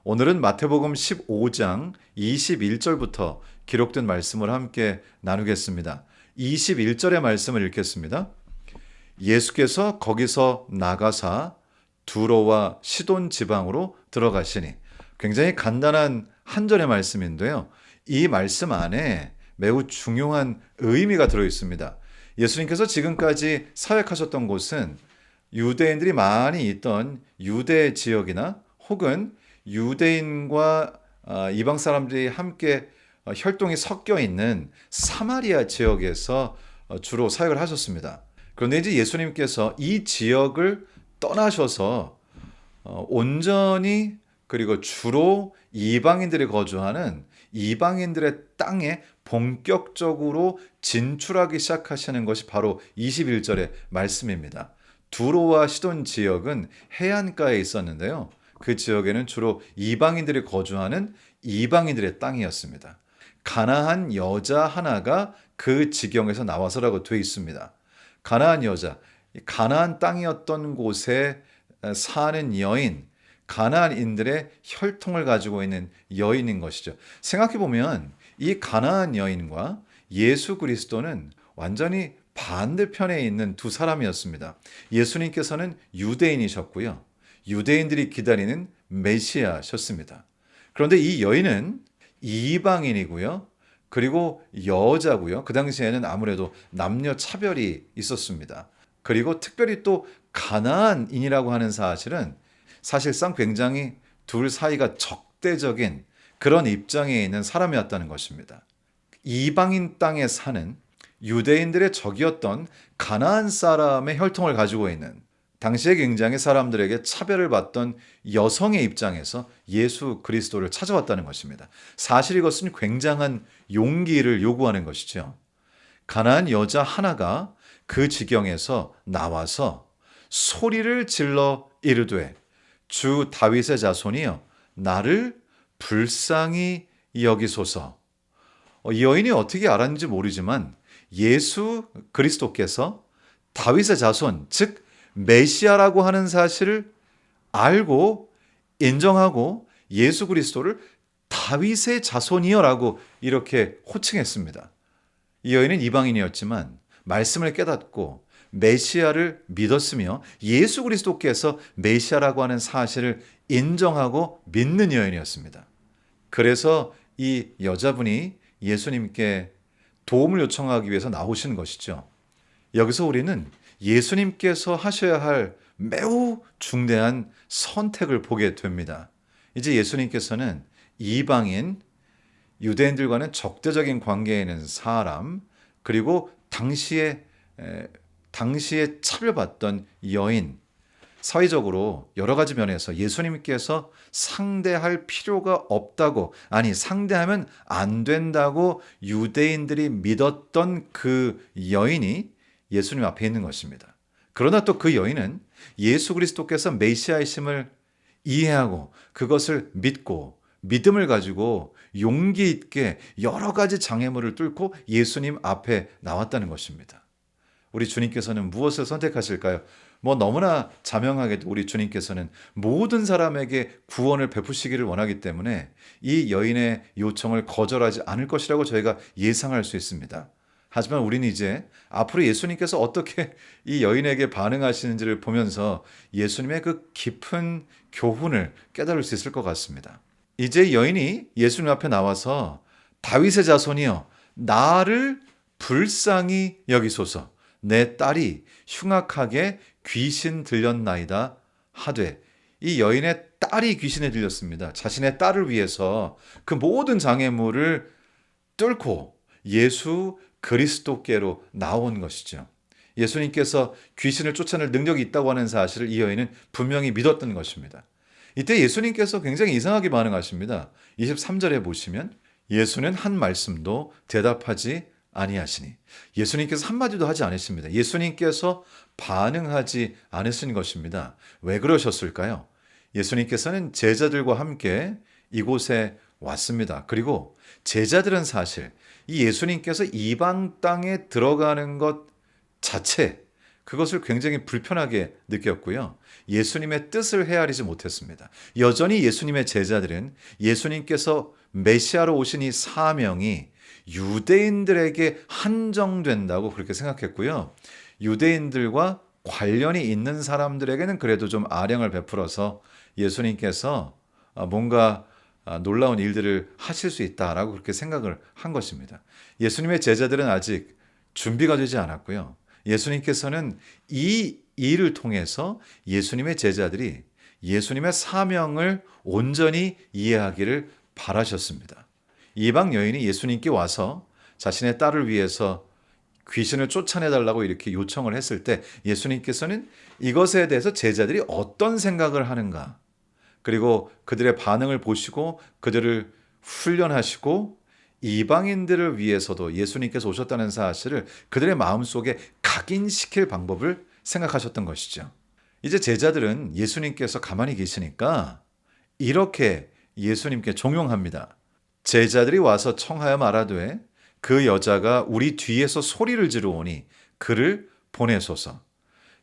오늘은 마태복음 15장 21절부터 기록된 말씀을 함께 나누겠습니다. 21절의 말씀을 읽겠습니다. 예수께서 거기서 나가사 두로와 시돈 지방으로 들어가시니, 굉장히 간단한 한 절의 말씀인데요. 이 말씀 안에 매우 중요한 의미가 들어 있습니다. 예수님께서 지금까지 사역하셨던 곳은 유대인들이 많이 있던 유대 지역이나 혹은 유대인과 이방 사람들이 함께 혈통이 섞여 있는 사마리아 지역에서 주로 사역을 하셨습니다. 그런데 이제 예수님께서 이 지역을 떠나셔서 온전히, 그리고 주로 이방인들이 거주하는 이방인들의 땅에 본격적으로 진출하기 시작하시는 것이 바로 21절의 말씀입니다. 두로와 시돈 지역은 해안가에 있었는데요. 그 지역에는 주로 이방인들이 거주하는 이방인들의 땅이었습니다. 가나안 여자 하나가 그 지경에서 나와서라고 되어 있습니다. 가나안 여자, 가나안 땅이었던 곳에 사는 여인, 가나안인들의 혈통을 가지고 있는 여인인 것이죠. 생각해보면 이 가나안 여인과 예수 그리스도는 완전히 반대편에 있는 두 사람이었습니다. 예수님께서는 유대인이셨고요. 유대인들이 기다리는 메시아셨습니다. 그런데 이 여인은 이방인이고요. 그리고 여자고요. 그 당시에는 아무래도 남녀 차별이 있었습니다. 그리고 특별히 또 가나안인이라고 하는 사실은 사실상 굉장히 둘 사이가 적대적인 그런 입장에 있는 사람이었다는 것입니다. 이방인 땅에 사는 유대인들의 적이었던 가나안 사람의 혈통을 가지고 있는, 당시에 굉장히 사람들에게 차별을 받던 여성의 입장에서 예수 그리스도를 찾아왔다는 것입니다. 사실 이것은 굉장한 용기를 요구하는 것이죠. 가나안 여자 하나가 그 지경에서 나와서 소리를 질러 이르되, 주 다윗의 자손이여 나를 불쌍히 여기소서. 이 여인이 어떻게 알았는지 모르지만 예수 그리스도께서 다윗의 자손, 즉 메시아라고 하는 사실을 알고 인정하고 예수 그리스도를 다윗의 자손이여라고 이렇게 호칭했습니다. 이 여인은 이방인이었지만 말씀을 깨닫고 메시아를 믿었으며 예수 그리스도께서 메시아라고 하는 사실을 인정하고 믿는 여인이었습니다. 그래서 이 여자분이 예수님께 도움을 요청하기 위해서 나오신 것이죠. 여기서 우리는 예수님께서 하셔야 할 매우 중대한 선택을 보게 됩니다. 이제 예수님께서는 이방인, 유대인들과는 적대적인 관계에 있는 사람, 그리고 당시에 차별받던 여인, 사회적으로 여러 가지 면에서 예수님께서 상대할 필요가 없다고, 아니 상대하면 안 된다고 유대인들이 믿었던 그 여인이 예수님 앞에 있는 것입니다. 그러나 또 그 여인은 예수 그리스도께서 메시아이심을 이해하고 그것을 믿고 믿음을 가지고 용기 있게 여러 가지 장애물을 뚫고 예수님 앞에 나왔다는 것입니다. 우리 주님께서는 무엇을 선택하실까요? 너무나 자명하게도 우리 주님께서는 모든 사람에게 구원을 베푸시기를 원하기 때문에 이 여인의 요청을 거절하지 않을 것이라고 저희가 예상할 수 있습니다. 하지만 우리는 이제 앞으로 예수님께서 어떻게 이 여인에게 반응하시는지를 보면서 예수님의 그 깊은 교훈을 깨달을 수 있을 것 같습니다. 이제 여인이 예수님 앞에 나와서 다윗의 자손이여 나를 불쌍히 여기소서, 내 딸이 흉악하게 귀신 들렸나이다 하되, 이 여인의 딸이 귀신에 들렸습니다. 자신의 딸을 위해서 그 모든 장애물을 뚫고 예수 그리스도께로 나온 것이죠. 예수님께서 귀신을 쫓아낼 능력이 있다고 하는 사실을 이 여인은 분명히 믿었던 것입니다. 이때 예수님께서 굉장히 이상하게 반응하십니다. 23절에 보시면 예수는 한 말씀도 대답하지 아니하시니, 예수님께서 한마디도 하지 않으십니다. 예수님께서 반응하지 않으신 것입니다. 왜 그러셨을까요? 예수님께서는 제자들과 함께 이곳에 왔습니다. 그리고 제자들은 사실 이 예수님께서 이방 땅에 들어가는 것 자체, 그것을 굉장히 불편하게 느꼈고요. 예수님의 뜻을 헤아리지 못했습니다. 여전히 예수님의 제자들은 예수님께서 메시아로 오신 이 사명이 유대인들에게 한정된다고 그렇게 생각했고요. 유대인들과 관련이 있는 사람들에게는 그래도 좀 아량을 베풀어서 예수님께서 뭔가 놀라운 일들을 하실 수 있다라고 그렇게 생각을 한 것입니다. 예수님의 제자들은 아직 준비가 되지 않았고요. 예수님께서는 이 일을 통해서 예수님의 제자들이 예수님의 사명을 온전히 이해하기를 바라셨습니다. 이방 여인이 예수님께 와서 자신의 딸을 위해서 귀신을 쫓아내달라고 이렇게 요청을 했을 때 예수님께서는 이것에 대해서 제자들이 어떤 생각을 하는가, 그리고 그들의 반응을 보시고 그들을 훈련하시고 이방인들을 위해서도 예수님께서 오셨다는 사실을 그들의 마음속에 각인시킬 방법을 생각하셨던 것이죠. 이제 제자들은 예수님께서 가만히 계시니까 이렇게 예수님께 종용합니다. 제자들이 와서 청하여 말하되 그 여자가 우리 뒤에서 소리를 지르오니 그를 보내소서.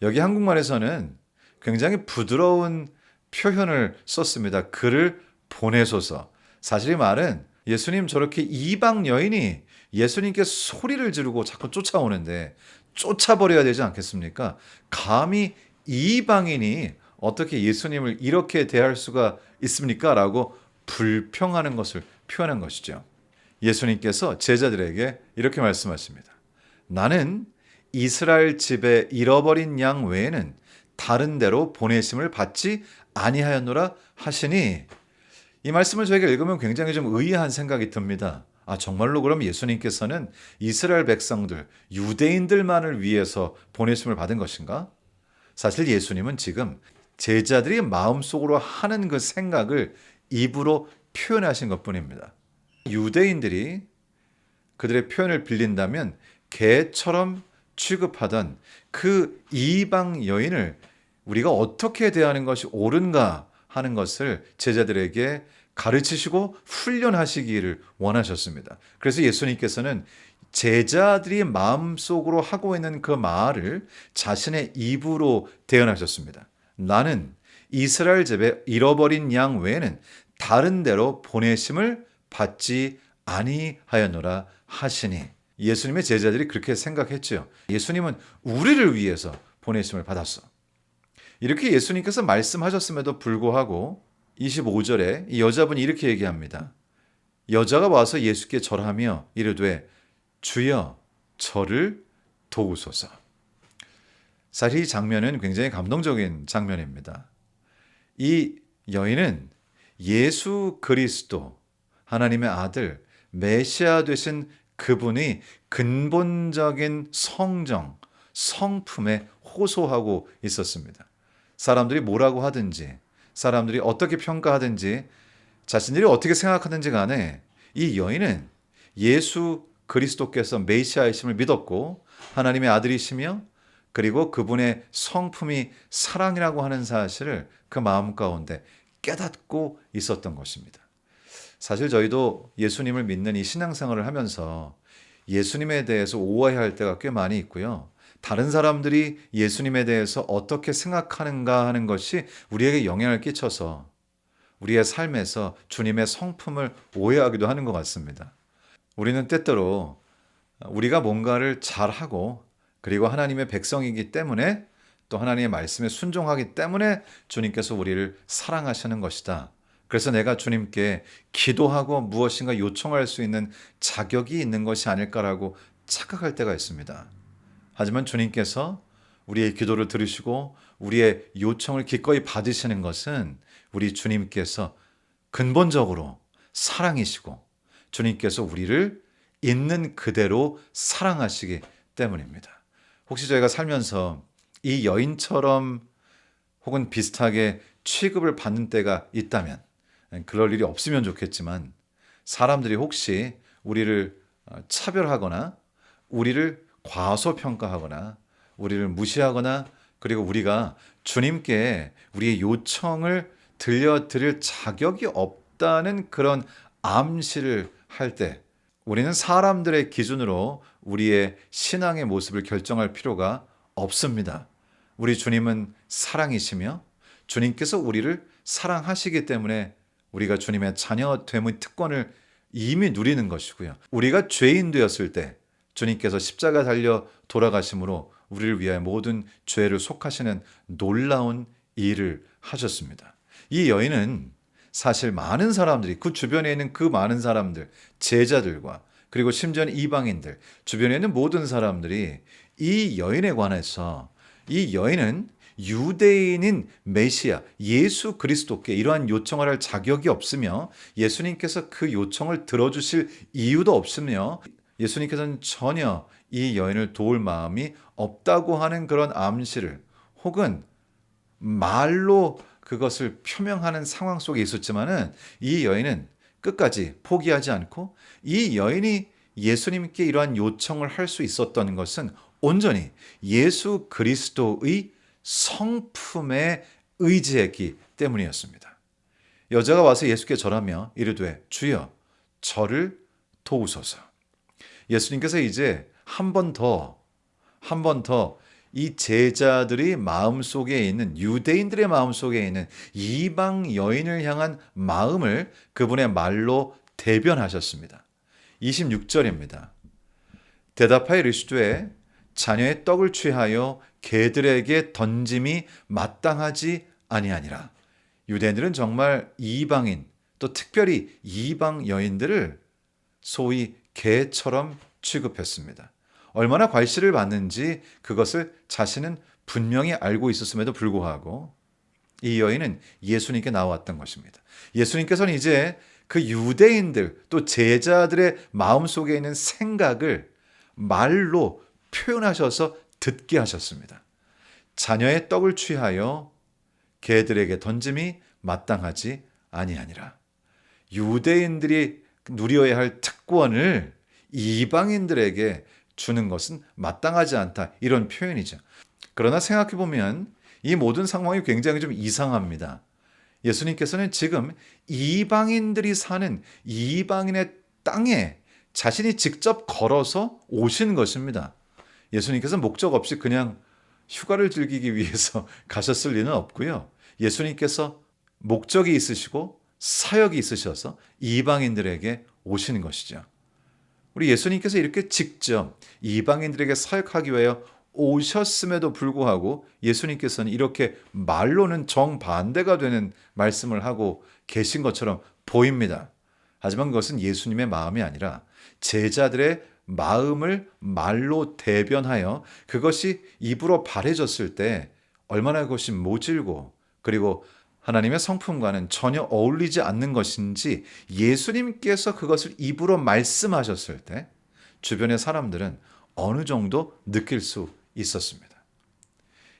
여기 한국말에서는 굉장히 부드러운 표현을 썼습니다. 그를 보내소서. 사실 이 말은 예수님 저렇게 이방 여인이 예수님께 소리를 지르고 자꾸 쫓아오는데 쫓아버려야 되지 않겠습니까? 감히 이방인이 어떻게 예수님을 이렇게 대할 수가 있습니까? 라고 불평하는 것을 표현한 것이죠. 예수님께서 제자들에게 이렇게 말씀하십니다. 나는 이스라엘 집에 잃어버린 양 외에는 다른 데로 보내심을 받지 아니하였노라 하시니, 이 말씀을 저희가 읽으면 굉장히 좀 의아한 생각이 듭니다. 정말로 그럼 예수님께서는 이스라엘 백성들, 유대인들만을 위해서 보내심을 받은 것인가? 사실 예수님은 지금 제자들이 마음속으로 하는 그 생각을 입으로 표현하신 것뿐입니다. 유대인들이 그들의 표현을 빌린다면 개처럼 취급하던 그 이방 여인을 우리가 어떻게 대하는 것이 옳은가 하는 것을 제자들에게 가르치시고 훈련하시기를 원하셨습니다. 그래서 예수님께서는 제자들이 마음속으로 하고 있는 그 말을 자신의 입으로 대언하셨습니다. 나는 이스라엘 집에 잃어버린 양 외에는 다른 데로 보내심을 받지 아니하였노라 하시니, 예수님의 제자들이 그렇게 생각했죠. 예수님은 우리를 위해서 보내심을 받았어. 이렇게 예수님께서 말씀하셨음에도 불구하고 25절에 이 여자분이 이렇게 얘기합니다. 여자가 와서 예수께 절하며 이르되 주여 저를 도우소서. 사실 이 장면은 굉장히 감동적인 장면입니다. 이 여인은 예수 그리스도, 하나님의 아들, 메시아 되신 그분이 근본적인 성정, 성품에 호소하고 있었습니다. 사람들이 뭐라고 하든지, 사람들이 어떻게 평가하든지, 자신들이 어떻게 생각하든지 간에 이 여인은 예수 그리스도께서 메시아이심을 믿었고 하나님의 아들이시며 그리고 그분의 성품이 사랑이라고 하는 사실을 그 마음 가운데 깨닫고 있었던 것입니다. 사실 저희도 예수님을 믿는 이 신앙생활을 하면서 예수님에 대해서 오해할 때가 꽤 많이 있고요. 다른 사람들이 예수님에 대해서 어떻게 생각하는가 하는 것이 우리에게 영향을 끼쳐서 우리의 삶에서 주님의 성품을 오해하기도 하는 것 같습니다. 우리는 때때로 우리가 뭔가를 잘하고 그리고 하나님의 백성이기 때문에 또 하나님의 말씀에 순종하기 때문에 주님께서 우리를 사랑하시는 것이다. 그래서 내가 주님께 기도하고 무엇인가 요청할 수 있는 자격이 있는 것이 아닐까라고 착각할 때가 있습니다. 하지만 주님께서 우리의 기도를 들으시고 우리의 요청을 기꺼이 받으시는 것은 우리 주님께서 근본적으로 사랑이시고 주님께서 우리를 있는 그대로 사랑하시기 때문입니다. 혹시 저희가 살면서 이 여인처럼 혹은 비슷하게 취급을 받는 때가 있다면, 그럴 일이 없으면 좋겠지만 사람들이 혹시 우리를 차별하거나 우리를 과소평가하거나 우리를 무시하거나 그리고 우리가 주님께 우리의 요청을 들려드릴 자격이 없다는 그런 암시를 할 때 우리는 사람들의 기준으로 우리의 신앙의 모습을 결정할 필요가 없습니다. 우리 주님은 사랑이시며 주님께서 우리를 사랑하시기 때문에 우리가 주님의 자녀됨의 특권을 이미 누리는 것이고요. 우리가 죄인 되었을 때 주님께서 십자가 달려 돌아가심으로 우리를 위하여 모든 죄를 속하시는 놀라운 일을 하셨습니다. 이 여인은 사실 많은 사람들이 그 주변에 있는 그 많은 사람들, 제자들과 그리고 심지어는 이방인들, 주변에 있는 모든 사람들이 이 여인에 관해서 이 여인은 유대인인 메시아 예수 그리스도께 이러한 요청을 할 자격이 없으며 예수님께서 그 요청을 들어주실 이유도 없으며 예수님께서는 전혀 이 여인을 도울 마음이 없다고 하는 그런 암시를 혹은 말로 그것을 표명하는 상황 속에 있었지만은 이 여인은 끝까지 포기하지 않고 이 여인이 예수님께 이러한 요청을 할 수 있었던 것은 온전히 예수 그리스도의 성품에 의지했기 때문이었습니다. 여자가 와서 예수께 절하며 이르되 주여 저를 도우소서. 예수님께서 이제 한 번 더 이 제자들이 마음속에 있는 유대인들의 마음속에 있는 이방 여인을 향한 마음을 그분의 말로 대변하셨습니다. 26절입니다. 대답하여 이르시되 자녀의 떡을 취하여 개들에게 던짐이 마땅하지 아니하니라. 유대인들은 정말 이방인 또 특별히 이방 여인들을 소위 개처럼 취급했습니다. 얼마나 괄시를 받는지 그것을 자신은 분명히 알고 있었음에도 불구하고 이 여인은 예수님께 나왔던 것입니다. 예수님께서는 이제 그 유대인들 또 제자들의 마음속에 있는 생각을 말로 표현하셔서 듣게 하셨습니다. 자녀의 떡을 취하여 개들에게 던짐이 마땅하지 아니하니라. 유대인들이 누려야 할 특권을 이방인들에게 주는 것은 마땅하지 않다. 이런 표현이죠. 그러나 생각해보면 이 모든 상황이 굉장히 좀 이상합니다. 예수님께서는 지금 이방인들이 사는 이방인의 땅에 자신이 직접 걸어서 오신 것입니다. 예수님께서 목적 없이 그냥 휴가를 즐기기 위해서 가셨을 리는 없고요. 예수님께서 목적이 있으시고 사역이 있으셔서 이방인들에게 오시는 것이죠. 우리 예수님께서 이렇게 직접 이방인들에게 사역하기 위하여 오셨음에도 불구하고 예수님께서는 이렇게 말로는 정반대가 되는 말씀을 하고 계신 것처럼 보입니다. 하지만 그것은 예수님의 마음이 아니라 제자들의 마음을 말로 대변하여 그것이 입으로 발해졌을 때 얼마나 그것이 모질고 그리고 하나님의 성품과는 전혀 어울리지 않는 것인지 예수님께서 그것을 입으로 말씀하셨을 때 주변의 사람들은 어느 정도 느낄 수 있었습니다.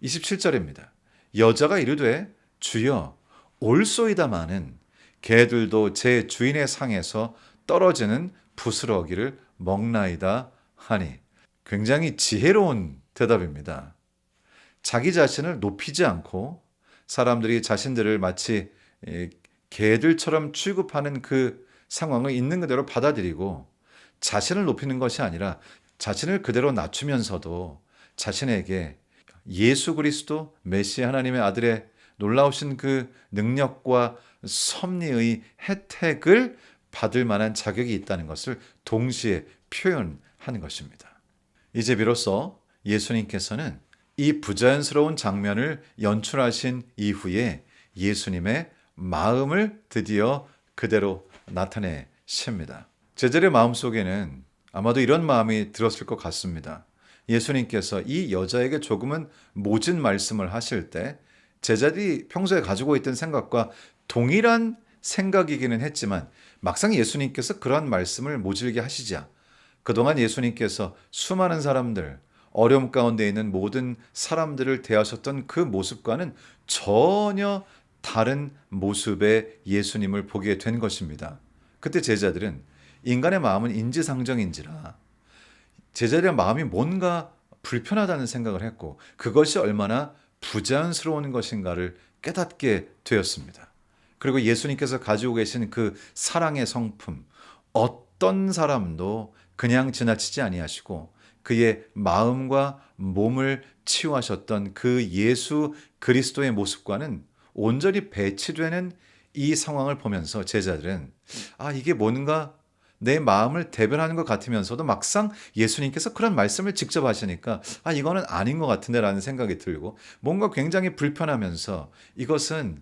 27절입니다. 여자가 이르되 주여 올소이다마는 개들도 제 주인의 상에서 떨어지는 부스러기를 먹나이다 하니. 굉장히 지혜로운 대답입니다. 자기 자신을 높이지 않고 사람들이 자신들을 마치 개들처럼 취급하는 그 상황을 있는 그대로 받아들이고 자신을 높이는 것이 아니라 자신을 그대로 낮추면서도 자신에게 예수 그리스도 메시아 하나님의 아들의 놀라우신 그 능력과 섭리의 혜택을 받을 만한 자격이 있다는 것을 동시에 표현하는 것입니다. 이제 비로소 예수님께서는 이 부자연스러운 장면을 연출하신 이후에 예수님의 마음을 드디어 그대로 나타내십니다. 제자들의 마음속에는 아마도 이런 마음이 들었을 것 같습니다. 예수님께서 이 여자에게 조금은 모진 말씀을 하실 때 제자들이 평소에 가지고 있던 생각과 동일한 생각이기는 했지만 막상 예수님께서 그러한 말씀을 모질게 하시자 그동안 예수님께서 수많은 사람들, 어려움 가운데 있는 모든 사람들을 대하셨던 그 모습과는 전혀 다른 모습의 예수님을 보게 된 것입니다. 그때 제자들은 인간의 마음은 인지상정인지라 제자들의 마음이 뭔가 불편하다는 생각을 했고 그것이 얼마나 부자연스러운 것인가를 깨닫게 되었습니다. 그리고 예수님께서 가지고 계신 그 사랑의 성품, 어떤 사람도 그냥 지나치지 아니하시고 그의 마음과 몸을 치유하셨던 그 예수 그리스도의 모습과는 온전히 배치되는 이 상황을 보면서 제자들은 이게 뭔가 내 마음을 대변하는 것 같으면서도 막상 예수님께서 그런 말씀을 직접 하시니까 이거는 아닌 것 같은데 라는 생각이 들고 뭔가 굉장히 불편하면서 이것은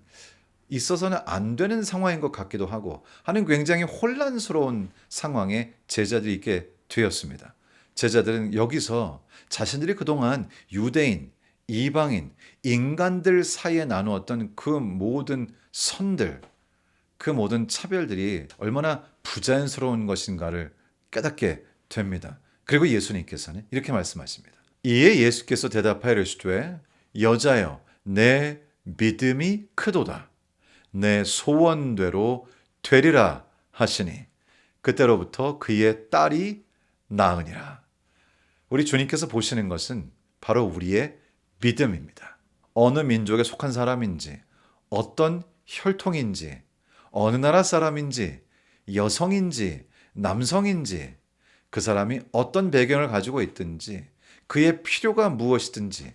있어서는 안 되는 상황인 것 같기도 하고 하는 굉장히 혼란스러운 상황에 제자들이 있게 되었습니다. 제자들은 여기서 자신들이 그동안 유대인, 이방인, 인간들 사이에 나누었던 그 모든 선들, 그 모든 차별들이 얼마나 부자연스러운 것인가를 깨닫게 됩니다. 그리고 예수님께서는 이렇게 말씀하십니다. 이에 예수께서 대답하여 이르시되 여자여 내 믿음이 크도다. 내 소원대로 되리라 하시니 그때로부터 그의 딸이 나으니라. 우리 주님께서 보시는 것은 바로 우리의 믿음입니다. 어느 민족에 속한 사람인지, 어떤 혈통인지, 어느 나라 사람인지, 여성인지, 남성인지, 그 사람이 어떤 배경을 가지고 있든지, 그의 필요가 무엇이든지,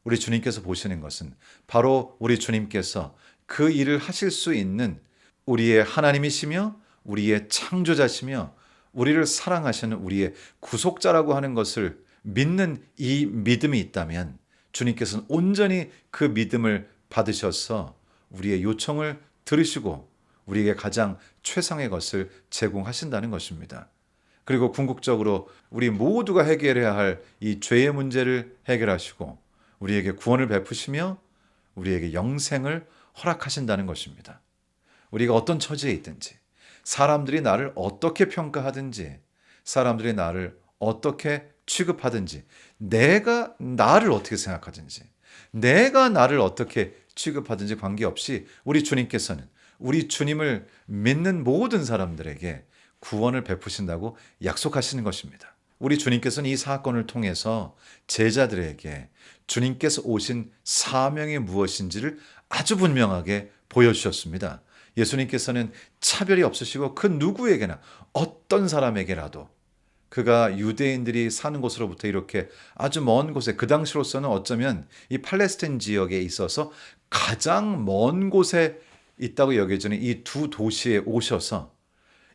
우리 주님께서 보시는 것은 바로 우리 주님께서 그 일을 하실 수 있는 우리의 하나님이시며, 우리의 창조자시며, 우리를 사랑하시는 우리의 구속자라고 하는 것을 믿는 이 믿음이 있다면 주님께서는 온전히 그 믿음을 받으셔서 우리의 요청을 들으시고 우리에게 가장 최상의 것을 제공하신다는 것입니다. 그리고 궁극적으로 우리 모두가 해결해야 할 이 죄의 문제를 해결하시고 우리에게 구원을 베푸시며 우리에게 영생을 허락하신다는 것입니다. 우리가 어떤 처지에 있든지 사람들이 나를 어떻게 평가하든지 사람들이 나를 어떻게 취급하든지 내가 나를 어떻게 생각하든지 내가 나를 어떻게 취급하든지 관계없이 우리 주님께서는 우리 주님을 믿는 모든 사람들에게 구원을 베푸신다고 약속하시는 것입니다. 우리 주님께서는 이 사건을 통해서 제자들에게 주님께서 오신 사명이 무엇인지를 아주 분명하게 보여주셨습니다. 예수님께서는 차별이 없으시고 그 누구에게나 어떤 사람에게라도 그가 유대인들이 사는 곳으로부터 이렇게 아주 먼 곳에 그 당시로서는 어쩌면 이 팔레스타인 지역에 있어서 가장 먼 곳에 있다고 여겨지는 이 두 도시에 오셔서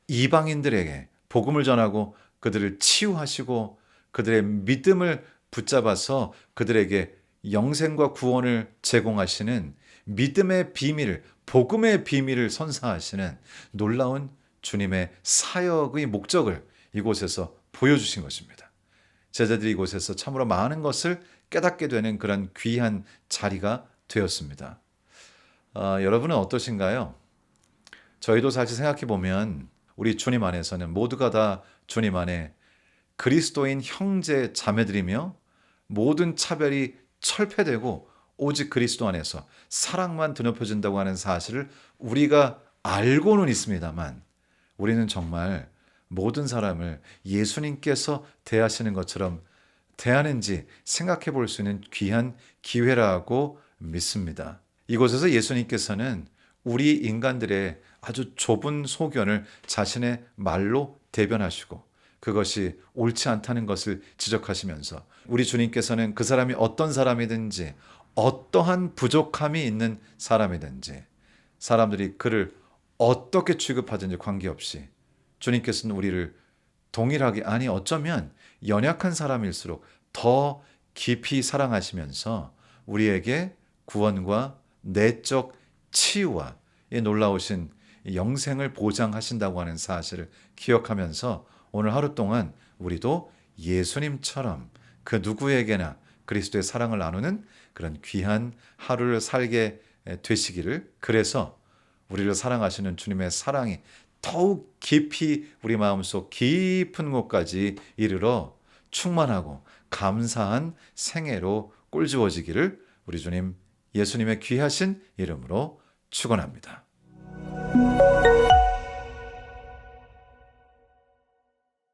이방인들에게 복음을 전하고 그들을 치유하시고 그들의 믿음을 붙잡아서 그들에게 영생과 구원을 제공하시는 믿음의 비밀을 복음의 비밀을 선사하시는 놀라운 주님의 사역의 목적을 이곳에서 보여주신 것입니다. 제자들이 이곳에서 참으로 많은 것을 깨닫게 되는 그런 귀한 자리가 되었습니다. 여러분은 어떠신가요? 저희도 사실 생각해 보면 우리 주님 안에서는 모두가 다 주님 안에 그리스도인 형제 자매들이며 모든 차별이 철폐되고 오직 그리스도 안에서 사랑만 드높여진다고 하는 사실을 우리가 알고는 있습니다만 우리는 정말 모든 사람을 예수님께서 대하시는 것처럼 대하는지 생각해 볼 수 있는 귀한 기회라고 믿습니다. 이곳에서 예수님께서는 우리 인간들의 아주 좁은 소견을 자신의 말로 대변하시고 그것이 옳지 않다는 것을 지적하시면서 우리 주님께서는 그 사람이 어떤 사람이든지 어떠한 부족함이 있는 사람이든지 사람들이 그를 어떻게 취급하든지 관계없이 주님께서는 우리를 동일하게 아니 어쩌면 연약한 사람일수록 더 깊이 사랑하시면서 우리에게 구원과 내적 치유와 이 놀라우신 영생을 보장하신다고 하는 사실을 기억하면서 오늘 하루 동안 우리도 예수님처럼 그 누구에게나 그리스도의 사랑을 나누는 그런 귀한 하루를 살게 되시기를 그래서 우리를 사랑하시는 주님의 사랑이 더욱 깊이 우리 마음속 깊은 곳까지 이르러 충만하고 감사한 생애로 꼴주어지기를 우리 주님 예수님의 귀하신 이름으로 축원합니다.